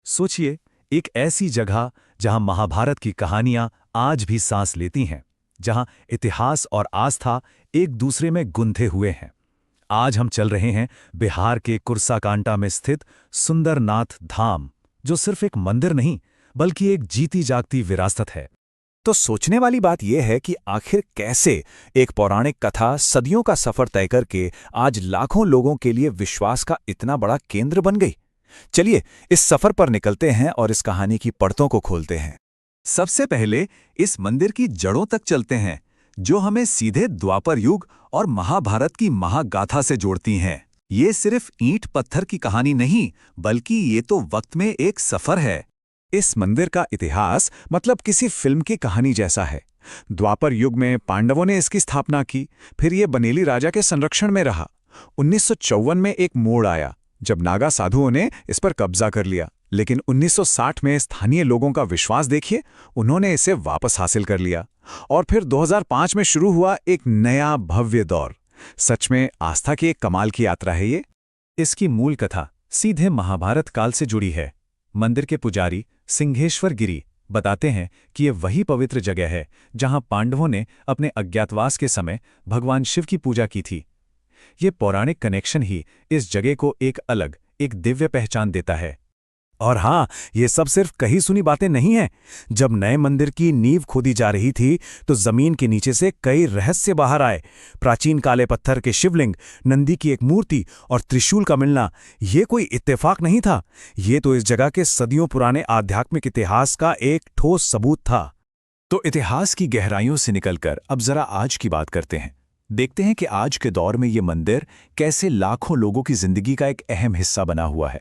सोचिए, एक ऐसी जगह जहां महाभारत की कहानियां आज भी सांस लेती हैं, जहां इतिहास और आस्था एक दूसरे में गुंथे हुए हैं। आज हम चल रहे हैं बिहार के कुर्साकांटा में स्थित सुंदरनाथ धाम, जो सिर्फ एक मंदिर नहीं बल्कि एक जीती जागती विरासत है। तो सोचने वाली बात यह है कि आखिर कैसे एक पौराणिक कथा सदियों का सफर तय करके आज लाखों लोगों के लिए विश्वास का इतना बड़ा केंद्र बन गई। चलिए इस सफर पर निकलते हैं और इस कहानी की परतों को खोलते हैं। सबसे पहले इस मंदिर की जड़ों तक चलते हैं, जो हमें सीधे द्वापर युग और महाभारत की महागाथा से जोड़ती हैं। ये सिर्फ ईंट पत्थर की कहानी नहीं, बल्कि ये तो वक्त में एक सफर है। इस मंदिर का इतिहास मतलब किसी फिल्म की कहानी जैसा है। द्वापर युग में पांडवों ने इसकी स्थापना की, फिर ये बनेली राजा के संरक्षण में रहा। 1954 में एक मोड़ आया जब नागा साधुओं ने इस पर कब्जा कर लिया, लेकिन 1960 में स्थानीय लोगों का विश्वास देखिए, उन्होंने इसे वापस हासिल कर लिया। और फिर 2005 में शुरू हुआ एक नया भव्य दौर। सच में आस्था की एक कमाल की यात्रा है ये। इसकी मूल कथा सीधे महाभारत काल से जुड़ी है। मंदिर के पुजारी सिंहेश्वर गिरी बताते हैं कि ये वही पवित्र जगह है जहां पांडवों ने अपने अज्ञातवास के समय भगवान शिव की पूजा की थी। ये पौराणिक कनेक्शन ही इस जगह को एक अलग, एक दिव्य पहचान देता है। और हाँ, ये सब सिर्फ कही सुनी बातें नहीं हैं। जब नए मंदिर की नींव खोदी जा रही थी तो जमीन के नीचे से कई रहस्य बाहर आए। प्राचीन काले पत्थर के शिवलिंग, नंदी की एक मूर्ति और त्रिशूल का मिलना, ये कोई इत्तेफाक नहीं था। ये तो इस जगह के सदियों पुराने आध्यात्मिक इतिहास का एक ठोस सबूत था। तो इतिहास की गहराइयों से निकलकर अब जरा आज की बात करते हैं। देखते हैं कि आज के दौर में ये मंदिर कैसे लाखों लोगों की जिंदगी का एक अहम हिस्सा बना हुआ है।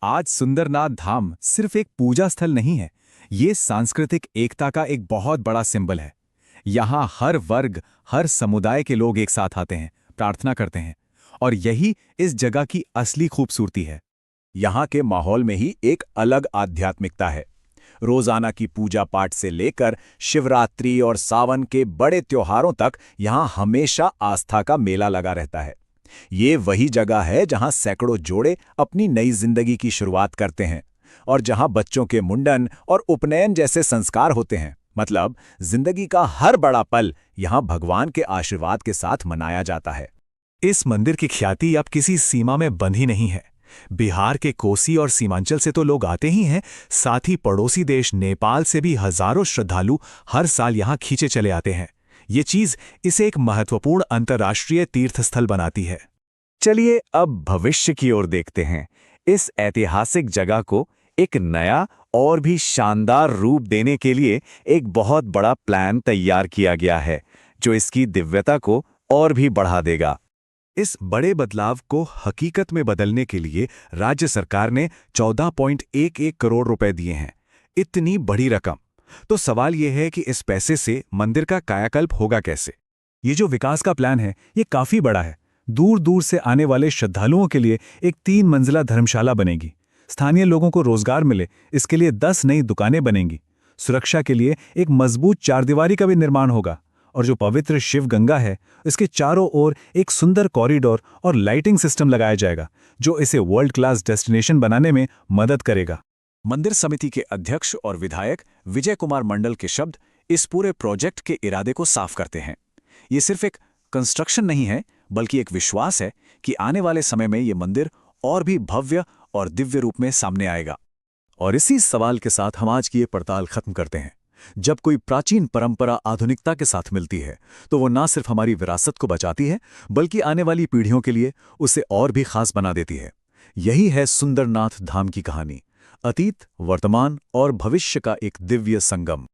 आज सुंदरनाथ धाम सिर्फ एक पूजा स्थल नहीं है, ये सांस्कृतिक एकता का एक बहुत बड़ा सिंबल है। यहाँ हर वर्ग, हर समुदाय के लोग एक साथ आते हैं, प्रार्थना करते हैं, और यही इस जगह की असली खूबसूरती है। यहाँ के माहौल में ही एक अलग आध्यात्मिकता है। रोजाना की पूजा पाठ से लेकर शिवरात्रि और सावन के बड़े त्योहारों तक यहाँ हमेशा आस्था का मेला लगा रहता है। ये वही जगह है जहां सैकड़ों जोड़े अपनी नई जिंदगी की शुरुआत करते हैं और जहां बच्चों के मुंडन और उपनयन जैसे संस्कार होते हैं। मतलब जिंदगी का हर बड़ा पल यहां भगवान के आशीर्वाद के साथ मनाया जाता है। इस मंदिर की ख्याति अब किसी सीमा में बंधी नहीं है। बिहार के कोसी और सीमांचल से तो लोग आते ही हैं, साथ ही पड़ोसी देश नेपाल से भी हजारों श्रद्धालु हर साल यहां खींचे चले आते हैं। ये चीज इसे एक महत्वपूर्ण अंतर्राष्ट्रीय तीर्थस्थल बनाती है। चलिए अब भविष्य की ओर देखते हैं। इस ऐतिहासिक जगह को एक नया और भी शानदार रूप देने के लिए एक बहुत बड़ा प्लान तैयार किया गया है, जो इसकी दिव्यता को और भी बढ़ा देगा। इस बड़े बदलाव को हकीकत में बदलने के लिए राज्य सरकार ने 14.11 करोड़ रुपए दिए हैं। इतनी बड़ी रकम। तो सवाल यह है कि इस पैसे से मंदिर का कायाकल्प होगा कैसे। ये जो विकास का प्लान है, ये काफी बड़ा है। दूर दूर से आने वाले श्रद्धालुओं के लिए एक 3 मंजिला धर्मशाला बनेगी। स्थानीय लोगों को रोजगार मिले, इसके लिए 10 नई दुकानें बनेंगी। सुरक्षा के लिए एक मजबूत चारदीवारी का भी निर्माण होगा। और जो पवित्र शिव गंगा है, इसके चारों ओर एक सुंदर कॉरिडोर और लाइटिंग सिस्टम लगाया जाएगा, जो इसे वर्ल्ड क्लास डेस्टिनेशन बनाने में मदद करेगा। मंदिर समिति के अध्यक्ष और विधायक विजय कुमार मंडल के शब्द इस पूरे प्रोजेक्ट के इरादे को साफ करते हैं। ये सिर्फ एक कंस्ट्रक्शन नहीं है, बल्कि एक विश्वास है कि आने वाले समय में ये मंदिर और भी भव्य और दिव्य रूप में सामने आएगा। और इसी सवाल के साथ हम आज की ये पड़ताल खत्म करते हैं। जब कोई प्राचीन परंपरा आधुनिकता के साथ मिलती है, तो वो ना सिर्फ हमारी विरासत को बचाती है, बल्कि आने वाली पीढ़ियों के लिए उसे और भी खास बना देती है। यही है सुंदरनाथ धाम की कहानी। अतीत, वर्तमान और भविष्य का एक दिव्य संगम।